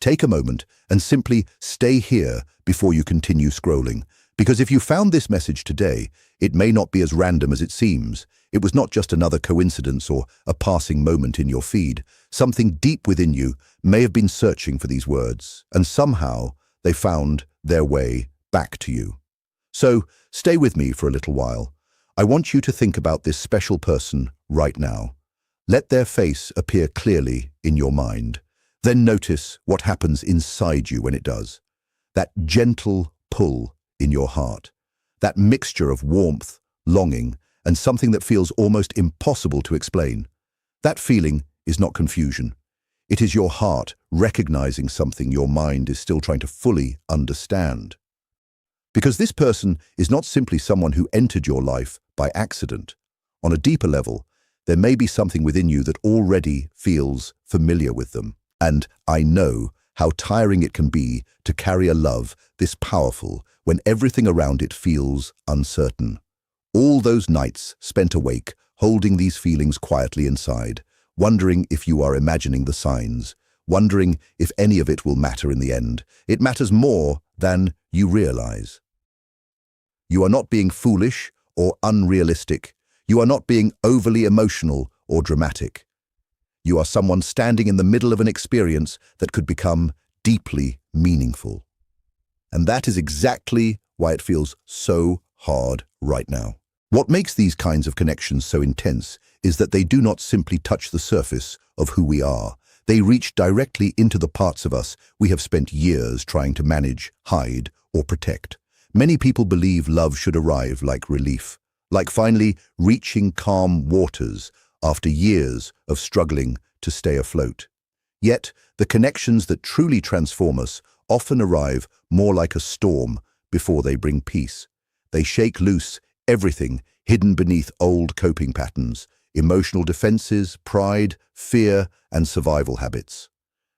take a moment and simply stay here before you continue scrolling. Because if you found this message today, it may not be as random as it seems. It was not just another coincidence or a passing moment in your feed. Something deep within you may have been searching for these words, and somehow they found their way back to you. So stay with me for a little while. I want you to think about this special person right now. Let their face appear clearly in your mind. Then notice what happens inside you when it does. That gentle pull in your heart. That mixture of warmth, longing, and something that feels almost impossible to explain. That feeling is not confusion. It is your heart recognizing something your mind is still trying to fully understand. Because this person is not simply someone who entered your life by accident. On a deeper level, there may be something within you that already feels familiar with them. And I know how tiring it can be to carry a love this powerful when everything around it feels uncertain. All those nights spent awake, holding these feelings quietly inside, wondering if you are imagining the signs, wondering if any of it will matter in the end. It matters more than you realize. You are not being foolish or unrealistic. You are not being overly emotional or dramatic. You are someone standing in the middle of an experience that could become deeply meaningful. And that is exactly why it feels so hard right now. What makes these kinds of connections so intense is that they do not simply touch the surface of who we are. They reach directly into the parts of us we have spent years trying to manage, hide, or protect. Many people believe love should arrive like relief, like finally reaching calm waters after years of struggling to stay afloat. Yet, the connections that truly transform us often arrive more like a storm before they bring peace. They shake loose everything hidden beneath old coping patterns, emotional defenses, pride, fear, and survival habits.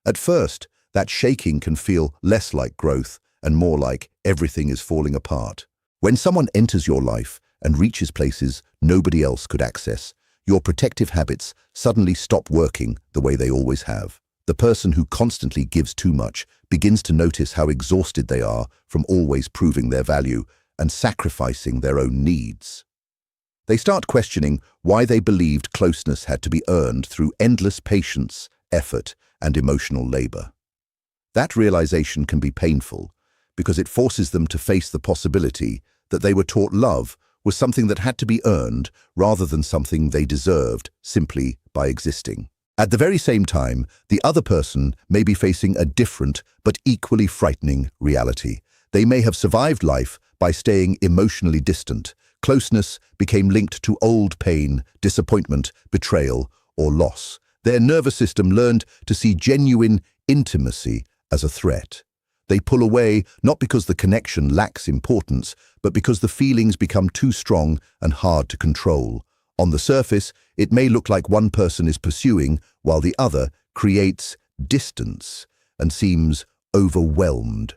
At first, that shaking can feel less like growth and more like everything is falling apart. When someone enters your life and reaches places nobody else could access, your protective habits suddenly stop working the way they always have. The person who constantly gives too much begins to notice how exhausted they are from always proving their value and sacrificing their own needs. They start questioning why they believed closeness had to be earned through endless patience, effort, and emotional labor. That realization can be painful because it forces them to face the possibility that they were taught love was something that had to be earned rather than something they deserved simply by existing. At the very same time, the other person may be facing a different but equally frightening reality. They may have survived life by staying emotionally distant. Closeness became linked to old pain, disappointment, betrayal, or loss. Their nervous system learned to see genuine intimacy as a threat. They pull away not because the connection lacks importance, but because the feelings become too strong and hard to control. On the surface, it may look like one person is pursuing while the other creates distance and seems overwhelmed.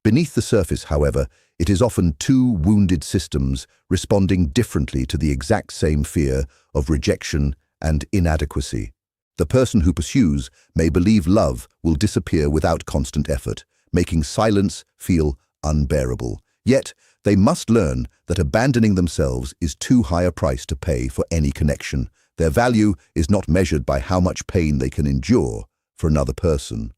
Beneath the surface, however, it is often two wounded systems responding differently to the exact same fear of rejection and inadequacy. The person who pursues may believe love will disappear without constant effort, making silence feel unbearable. Yet, they must learn that abandoning themselves is too high a price to pay for any connection. Their value is not measured by how much pain they can endure for another person.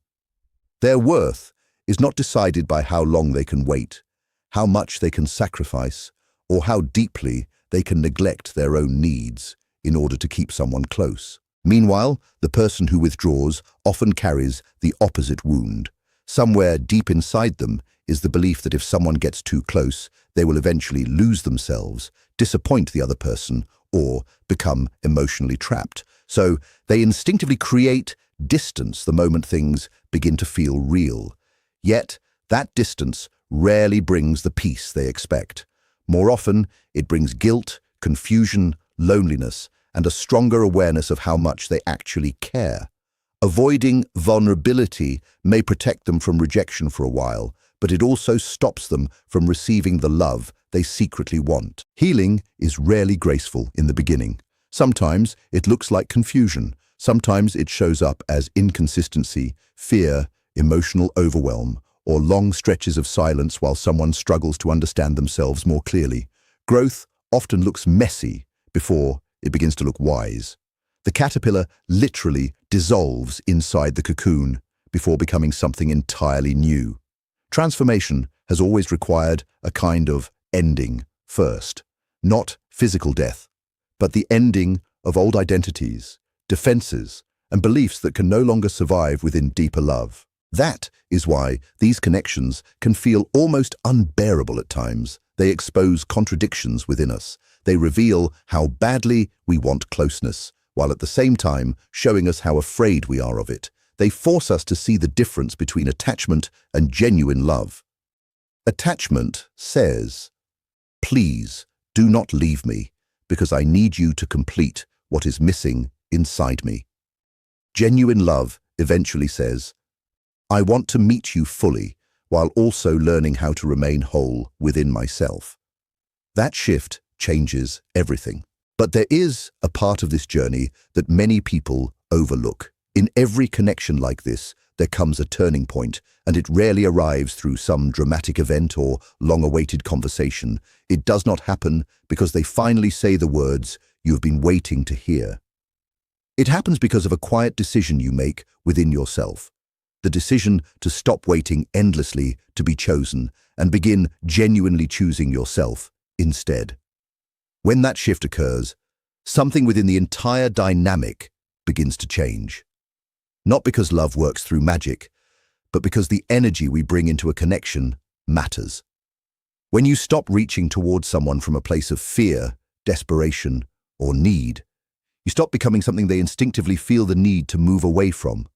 Their worth is not decided by how long they can wait, how much they can sacrifice, or how deeply they can neglect their own needs in order to keep someone close. Meanwhile, the person who withdraws often carries the opposite wound. Somewhere deep inside them is the belief that if someone gets too close, they will eventually lose themselves, disappoint the other person, or become emotionally trapped. So they instinctively create distance the moment things begin to feel real. Yet, that distance rarely brings the peace they expect. More often, it brings guilt, confusion, loneliness, and a stronger awareness of how much they actually care. Avoiding vulnerability may protect them from rejection for a while, but it also stops them from receiving the love they secretly want. Healing is rarely graceful in the beginning. Sometimes it looks like confusion. Sometimes it shows up as inconsistency, fear, emotional overwhelm, or long stretches of silence while someone struggles to understand themselves more clearly. Growth often looks messy before it begins to look wise. The caterpillar literally dissolves inside the cocoon before becoming something entirely new. Transformation has always required a kind of ending first, not physical death, but the ending of old identities, defenses, and beliefs that can no longer survive within deeper love. That is why these connections can feel almost unbearable at times. They expose contradictions within us. They reveal how badly we want closeness, while at the same time showing us how afraid we are of it. They force us to see the difference between attachment and genuine love. Attachment says, "Please do not leave me, because I need you to complete what is missing inside me." Genuine love eventually says, "I want to meet you fully, while also learning how to remain whole within myself." That shift changes everything. But there is a part of this journey that many people overlook. In every connection like this, there comes a turning point, and it rarely arrives through some dramatic event or long-awaited conversation. It does not happen because they finally say the words you have been waiting to hear. It happens because of a quiet decision you make within yourself. The decision to stop waiting endlessly to be chosen and begin genuinely choosing yourself instead. When that shift occurs, something within the entire dynamic begins to change. Not because love works through magic, but because the energy we bring into a connection matters. When you stop reaching towards someone from a place of fear, desperation, or need, you stop becoming something they instinctively feel the need to move away from.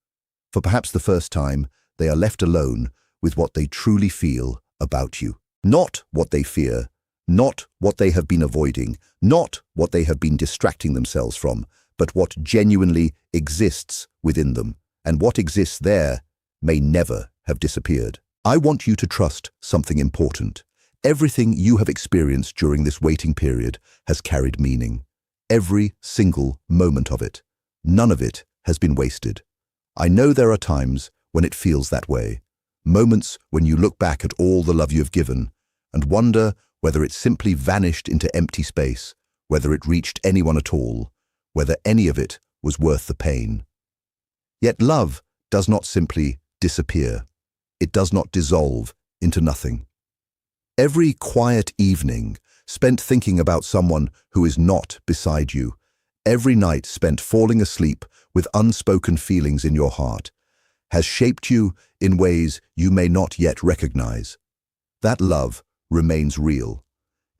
For perhaps the first time, they are left alone with what they truly feel about you. Not what they fear, not what they have been avoiding, not what they have been distracting themselves from, but what genuinely exists within them. And what exists there may never have disappeared. I want you to trust something important. Everything you have experienced during this waiting period has carried meaning. Every single moment of it. None of it has been wasted. I know there are times when it feels that way. Moments when you look back at all the love you have given and wonder whether it simply vanished into empty space, whether it reached anyone at all, whether any of it was worth the pain. Yet love does not simply disappear. It does not dissolve into nothing. Every quiet evening spent thinking about someone who is not beside you, every night spent falling asleep with unspoken feelings in your heart, has shaped you in ways you may not yet recognize. That love remains real.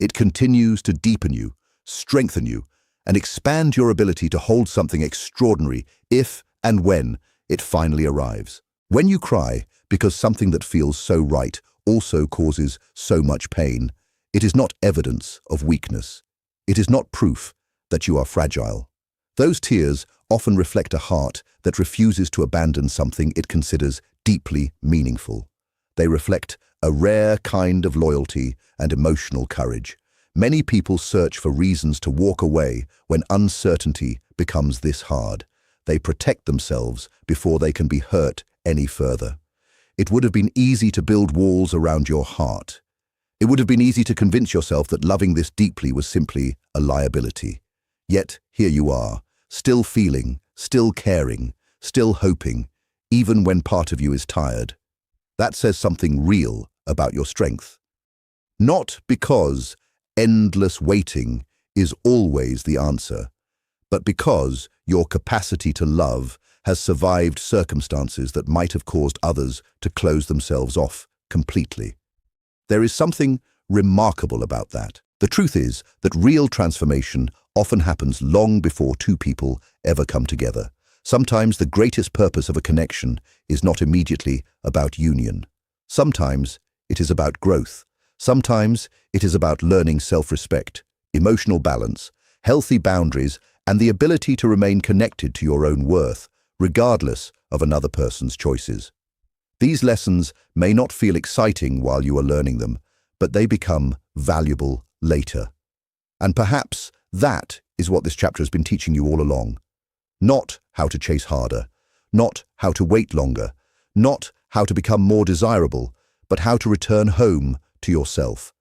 It continues to deepen you, strengthen you, and expand your ability to hold something extraordinary if and when it finally arrives. When you cry because something that feels so right also causes so much pain, it is not evidence of weakness. It is not proof that you are fragile. Those tears often reflect a heart that refuses to abandon something it considers deeply meaningful. They reflect a rare kind of loyalty and emotional courage. Many people search for reasons to walk away when uncertainty becomes this hard. They protect themselves before they can be hurt any further. It would have been easy to build walls around your heart. It would have been easy to convince yourself that loving this deeply was simply a liability. Yet here you are, still feeling, still caring, still hoping, even when part of you is tired. That says something real about your strength. Not because endless waiting is always the answer, but because your capacity to love has survived circumstances that might have caused others to close themselves off completely. There is something remarkable about that. The truth is that real transformation often happens long before two people ever come together. Sometimes the greatest purpose of a connection is not immediately about union. Sometimes it is about growth. Sometimes it is about learning self-respect, emotional balance, healthy boundaries, and the ability to remain connected to your own worth, regardless of another person's choices. These lessons may not feel exciting while you are learning them, but they become valuable later. And perhaps that is what this chapter has been teaching you all along. Not how to chase harder, not how to wait longer, not how to become more desirable, but how to return home to yourself.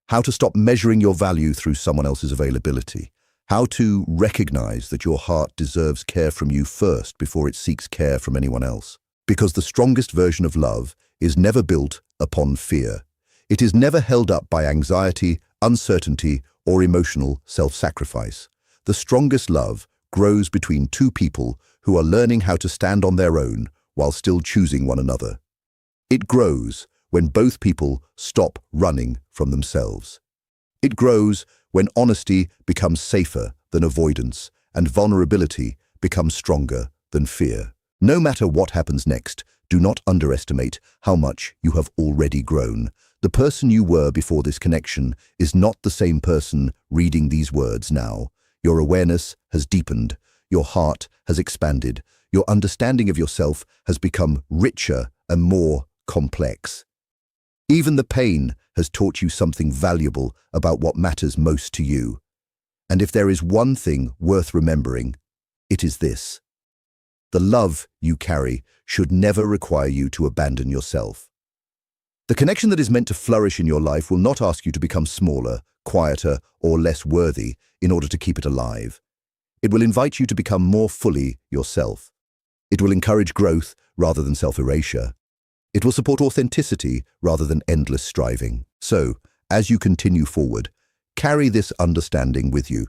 How to stop measuring your value through someone else's availability. How to recognize that your heart deserves care from you first before it seeks care from anyone else. Because the strongest version of love is never built upon fear. It is never held up by anxiety, uncertainty, or emotional self-sacrifice. The strongest love grows between two people who are learning how to stand on their own while still choosing one another. It grows when both people stop running from themselves. It grows when honesty becomes safer than avoidance and vulnerability becomes stronger than fear. No matter what happens next, do not underestimate how much you have already grown. The person you were before this connection is not the same person reading these words now. Your awareness has deepened, your heart has expanded, your understanding of yourself has become richer and more complex. Even the pain has taught you something valuable about what matters most to you. And if there is one thing worth remembering, it is this. The love you carry should never require you to abandon yourself. The connection that is meant to flourish in your life will not ask you to become smaller, quieter, or less worthy in order to keep it alive. It will invite you to become more fully yourself. It will encourage growth rather than self-erasure. It will support authenticity rather than endless striving. So, as you continue forward, carry this understanding with you.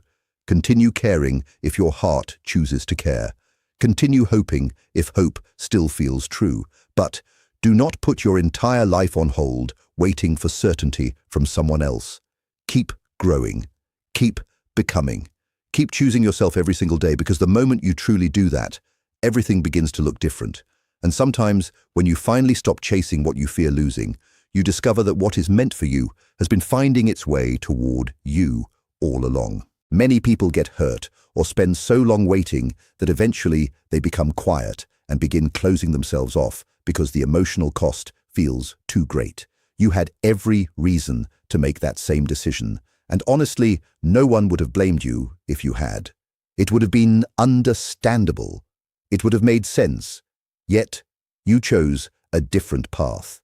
Continue caring if your heart chooses to care. Continue hoping if hope still feels true. But do not put your entire life on hold, waiting for certainty from someone else. Keep growing. Keep becoming. Keep choosing yourself every single day, because the moment you truly do that, everything begins to look different. And sometimes, when you finally stop chasing what you fear losing, you discover that what is meant for you has been finding its way toward you all along. Many people get hurt or spend so long waiting that eventually they become quiet and begin closing themselves off because the emotional cost feels too great. You had every reason to make that same decision, and honestly, no one would have blamed you if you had. It would have been understandable. It would have made sense. Yet, you chose a different path.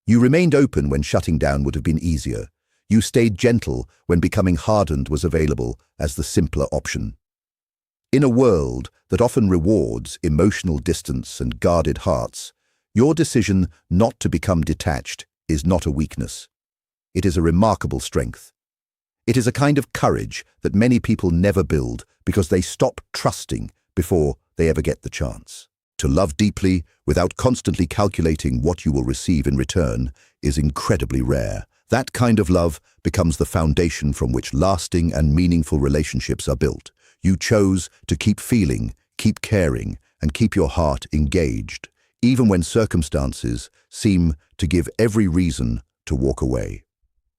You remained open when shutting down would have been easier. You stayed gentle when becoming hardened was available as the simpler option. In a world that often rewards emotional distance and guarded hearts, your decision not to become detached is not a weakness. It is a remarkable strength. It is a kind of courage that many people never build because they stop trusting before they ever get the chance. To love deeply without constantly calculating what you will receive in return is incredibly rare. That kind of love becomes the foundation from which lasting and meaningful relationships are built. You chose to keep feeling, keep caring, and keep your heart engaged, even when circumstances seem to give every reason to walk away.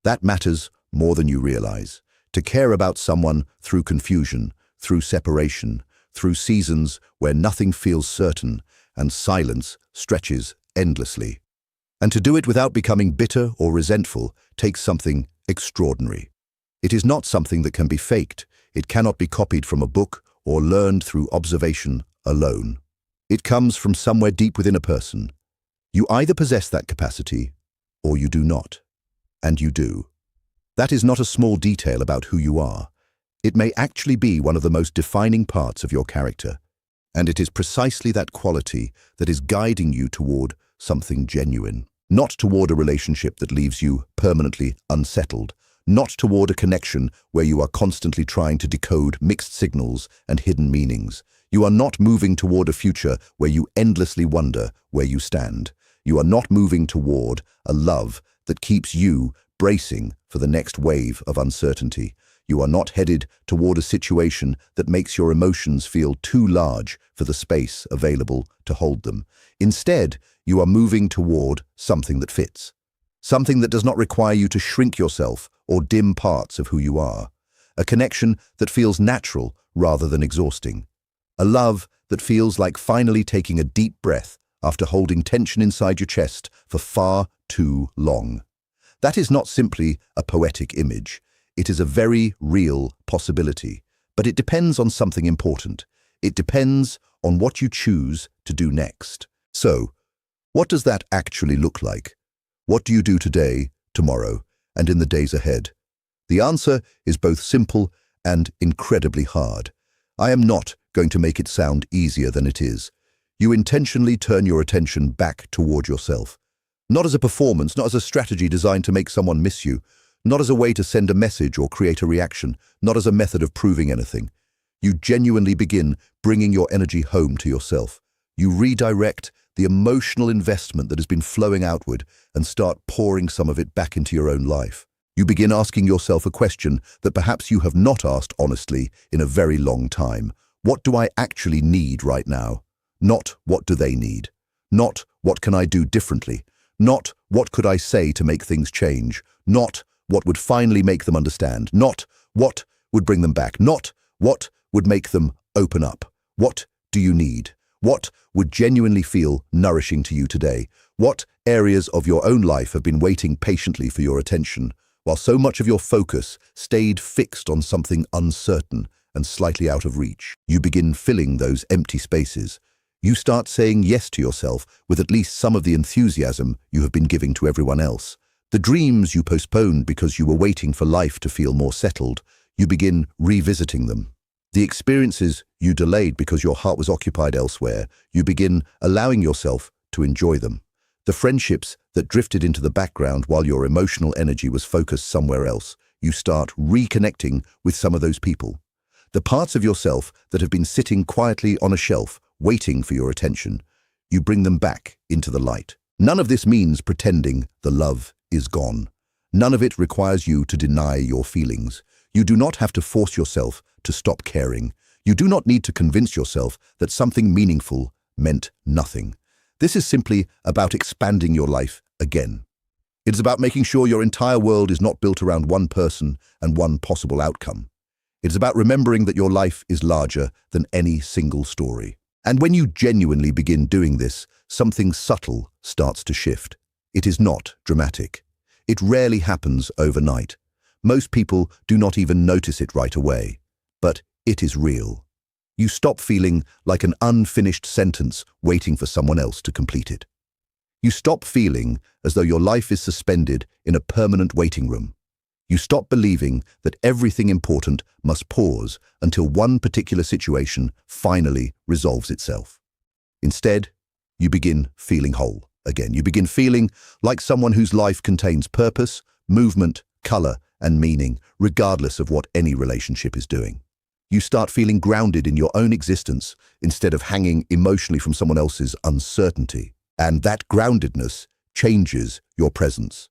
That matters more than you realize. To care about someone through confusion, through separation, through seasons where nothing feels certain and silence stretches endlessly. And to do it without becoming bitter or resentful takes something extraordinary. It is not something that can be faked. It cannot be copied from a book or learned through observation alone. It comes from somewhere deep within a person. You either possess that capacity or you do not. And you do. That is not a small detail about who you are. It may actually be one of the most defining parts of your character. And it is precisely that quality that is guiding you toward something genuine. Not toward a relationship that leaves you permanently unsettled. Not toward a connection where you are constantly trying to decode mixed signals and hidden meanings. You are not moving toward a future where you endlessly wonder where you stand. You are not moving toward a love that keeps you bracing for the next wave of uncertainty. You are not headed toward a situation that makes your emotions feel too large for the space available to hold them. Instead, you are moving toward something that fits. Something that does not require you to shrink yourself or dim parts of who you are. A connection that feels natural rather than exhausting. A love that feels like finally taking a deep breath after holding tension inside your chest for far too long. That is not simply a poetic image. It is a very real possibility, but it depends on something important. It depends on what you choose to do next. So, What does that actually look like? What do you do today, tomorrow, and in the days ahead? The answer is both simple and incredibly hard. I am not going to make it sound easier than it is. You intentionally turn your attention back toward yourself. Not as a performance, not as a strategy designed to make someone miss you, not as a way to send a message or create a reaction, not as a method of proving anything. You genuinely begin bringing your energy home to yourself. You redirect the emotional investment that has been flowing outward and start pouring some of it back into your own life. You begin asking yourself a question that perhaps you have not asked honestly in a very long time. What do I actually need right now? Not what do they need? Not what can I do differently? Not what could I say to make things change? Not what would finally make them understand? Not what would bring them back? Not what would make them open up? What do you need? What would genuinely feel nourishing to you today? What areas of your own life have been waiting patiently for your attention, while so much of your focus stayed fixed on something uncertain and slightly out of reach? You begin filling those empty spaces. You start saying yes to yourself with at least some of the enthusiasm you have been giving to everyone else. The dreams you postponed because you were waiting for life to feel more settled, you begin revisiting them. The experiences you delayed because your heart was occupied elsewhere, you begin allowing yourself to enjoy them. The friendships that drifted into the background while your emotional energy was focused somewhere else, you start reconnecting with some of those people. The parts of yourself that have been sitting quietly on a shelf, waiting for your attention, you bring them back into the light. None of this means pretending the love is gone. None of it requires you to deny your feelings. You do not have to force yourself to stop caring. You do not need to convince yourself that something meaningful meant nothing. This is simply about expanding your life again. It is about making sure your entire world is not built around one person and one possible outcome. It is about remembering that your life is larger than any single story. And when you genuinely begin doing this, something subtle starts to shift. It is not dramatic. It rarely happens overnight. Most people do not even notice it right away. But it is real. You stop feeling like an unfinished sentence waiting for someone else to complete it. You stop feeling as though your life is suspended in a permanent waiting room. You stop believing that everything important must pause until one particular situation finally resolves itself. Instead, you begin feeling whole again. You begin feeling like someone whose life contains purpose, movement, color, and meaning, regardless of what any relationship is doing. You start feeling grounded in your own existence instead of hanging emotionally from someone else's uncertainty. And that groundedness changes your presence.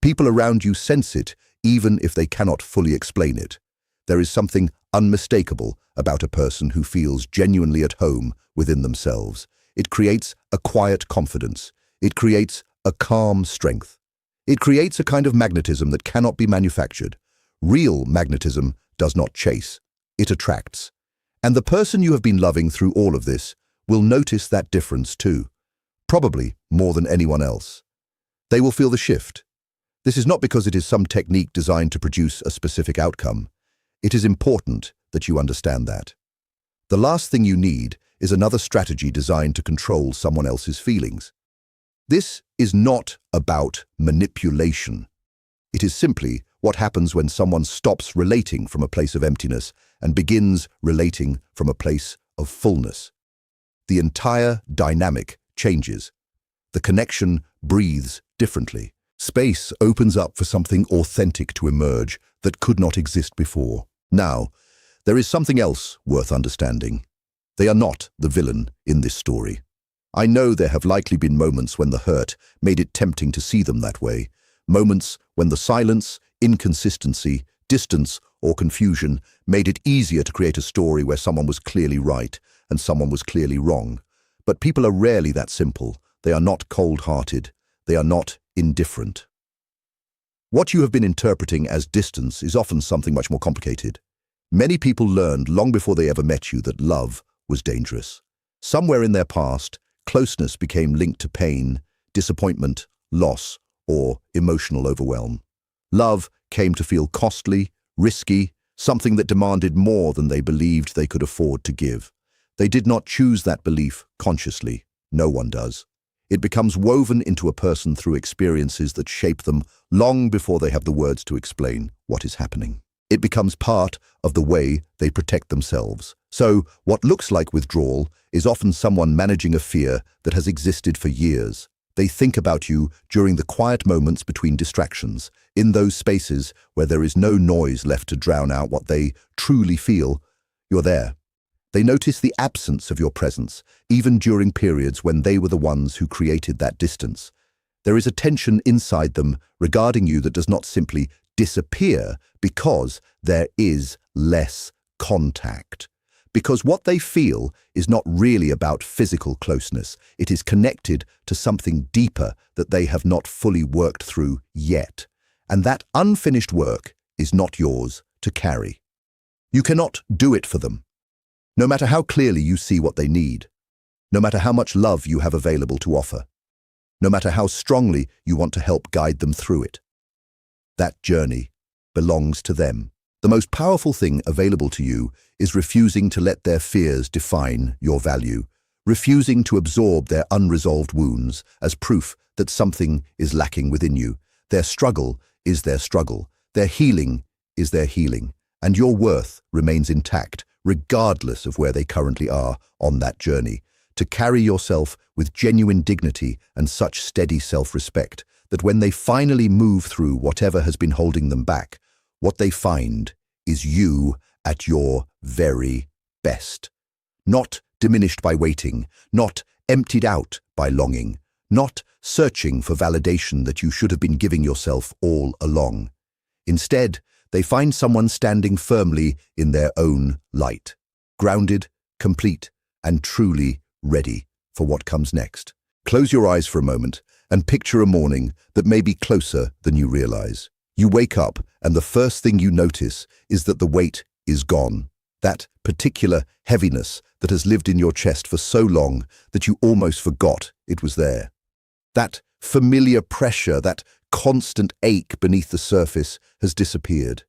People around you sense it, even if they cannot fully explain it. There is something unmistakable about a person who feels genuinely at home within themselves. It creates a quiet confidence. It creates a calm strength. It creates a kind of magnetism that cannot be manufactured. Real magnetism does not chase. It attracts. And the person you have been loving through all of this will notice that difference too. Probably more than anyone else. They will feel the shift. This is not because it is some technique designed to produce a specific outcome. It is important that you understand that. The last thing you need is another strategy designed to control someone else's feelings. This is not about manipulation. It is simply what happens when someone stops relating from a place of emptiness and begins relating from a place of fullness. The entire dynamic changes. The connection breathes differently. Space opens up for something authentic to emerge that could not exist before. Now, there is something else worth understanding. They are not the villain in this story. I know there have likely been moments when the hurt made it tempting to see them that way. Moments when the silence, inconsistency, distance, or confusion made it easier to create a story where someone was clearly right and someone was clearly wrong. But people are rarely that simple. They are not cold-hearted. They are not indifferent. What you have been interpreting as distance is often something much more complicated. Many people learned long before they ever met you that love was dangerous. Somewhere in their past, closeness became linked to pain, disappointment, loss, or emotional overwhelm. Love came to feel costly, risky, something that demanded more than they believed they could afford to give. They did not choose that belief consciously. No one does. It becomes woven into a person through experiences that shape them long before they have the words to explain what is happening. It becomes part of the way they protect themselves. So, what looks like withdrawal is often someone managing a fear that has existed for years. They think about you during the quiet moments between distractions, in those spaces where there is no noise left to drown out what they truly feel. You're there. They notice the absence of your presence, even during periods when they were the ones who created that distance. There is a tension inside them regarding you that does not simply disappear because there is less contact. Because what they feel is not really about physical closeness. It is connected to something deeper that they have not fully worked through yet. And that unfinished work is not yours to carry. You cannot do it for them. No matter how clearly you see what they need, no matter how much love you have available to offer, no matter how strongly you want to help guide them through it. That journey belongs to them. The most powerful thing available to you is refusing to let their fears define your value, refusing to absorb their unresolved wounds as proof that something is lacking within you. Their struggle is their struggle, their healing is their healing, and your worth remains intact regardless of where they currently are on that journey. To carry yourself with genuine dignity and such steady self-respect that when they finally move through whatever has been holding them back, what they find is you at your very best. Not diminished by waiting, not emptied out by longing, not searching for validation that you should have been giving yourself all along. Instead, they find someone standing firmly in their own light, grounded, complete, and truly ready for what comes next. Close your eyes for a moment and picture a morning that may be closer than you realize. You wake up and the first thing you notice is that the weight is gone. That particular heaviness that has lived in your chest for so long that you almost forgot it was there. That familiar pressure, that constant ache beneath the surface has disappeared.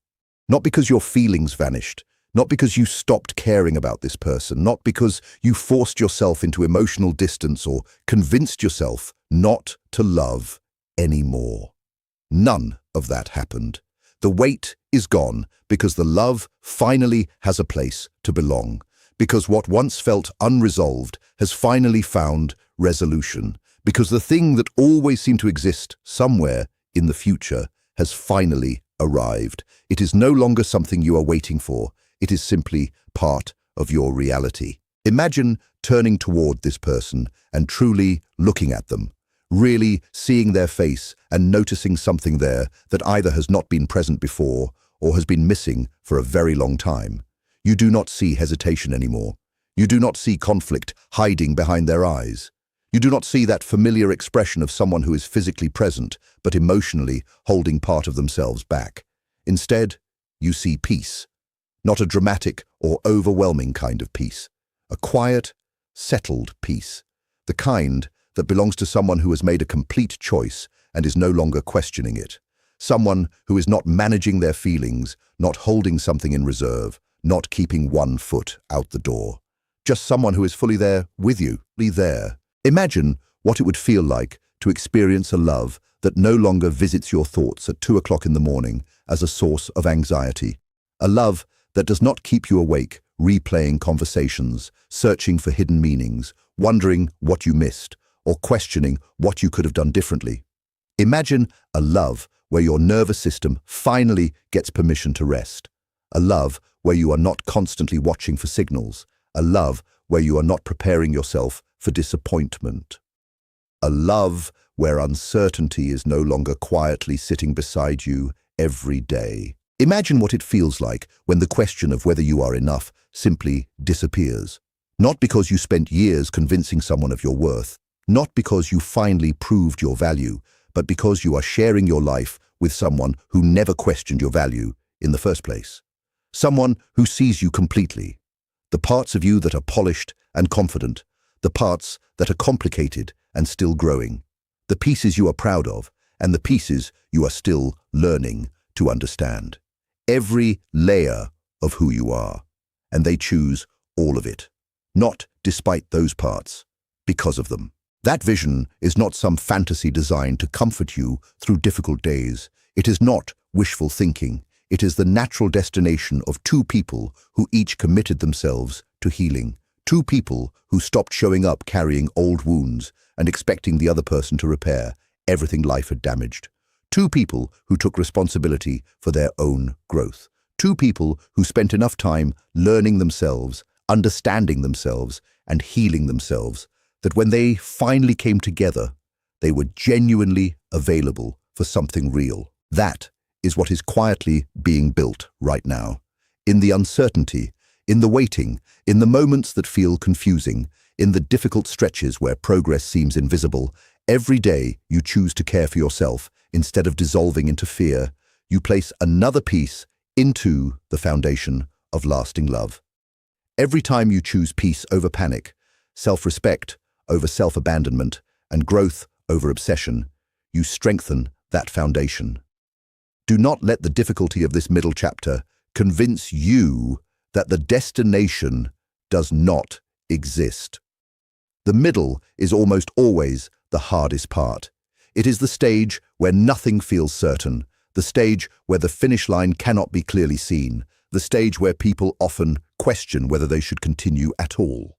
Not because your feelings vanished, not because you stopped caring about this person, not because you forced yourself into emotional distance or convinced yourself not to love anymore. None of that happened. The weight is gone because the love finally has a place to belong, because what once felt unresolved has finally found resolution, because the thing that always seemed to exist somewhere in the future has finally arrived. It is no longer something you are waiting for. It is simply part of your reality. Imagine turning toward this person and truly looking at them, really seeing their face and noticing something there that either has not been present before or has been missing for a very long time. You do not see hesitation anymore. You do not see conflict hiding behind their eyes. You do not see that familiar expression of someone who is physically present, but emotionally holding part of themselves back. Instead, you see peace. Not a dramatic or overwhelming kind of peace. A quiet, settled peace. The kind that belongs to someone who has made a complete choice and is no longer questioning it. Someone who is not managing their feelings, not holding something in reserve, not keeping one foot out the door. Just someone who is fully there with you, fully there. Imagine what it would feel like to experience a love that no longer visits your thoughts at 2 o'clock in the morning as a source of anxiety. A love that does not keep you awake, replaying conversations, searching for hidden meanings, wondering what you missed, or questioning what you could have done differently. Imagine a love where your nervous system finally gets permission to rest. A love where you are not constantly watching for signals. A love where you are not preparing yourself for disappointment. A love where uncertainty is no longer quietly sitting beside you every day. Imagine what it feels like when the question of whether you are enough simply disappears. Not because you spent years convincing someone of your worth, not because you finally proved your value, but because you are sharing your life with someone who never questioned your value in the first place. Someone who sees you completely. The parts of you that are polished and confident, the parts that are complicated and still growing, the pieces you are proud of, and the pieces you are still learning to understand. Every layer of who you are, and they choose all of it, not despite those parts, because of them. That vision is not some fantasy designed to comfort you through difficult days. It is not wishful thinking. It is the natural destination of two people who each committed themselves to healing. Two people who stopped showing up carrying old wounds and expecting the other person to repair everything life had damaged. Two people who took responsibility for their own growth. Two people who spent enough time learning themselves, understanding themselves, and healing themselves that when they finally came together, they were genuinely available for something real. That is what is quietly being built right now. In the uncertainty, in the waiting, in the moments that feel confusing, in the difficult stretches where progress seems invisible, every day you choose to care for yourself instead of dissolving into fear. You place another piece into the foundation of lasting love. Every time you choose peace over panic, self-respect over self-abandonment, and growth over obsession, you strengthen that foundation. Do not let the difficulty of this middle chapter convince you that the destination does not exist. The middle is almost always the hardest part. It is the stage where nothing feels certain, the stage where the finish line cannot be clearly seen, the stage where people often question whether they should continue at all.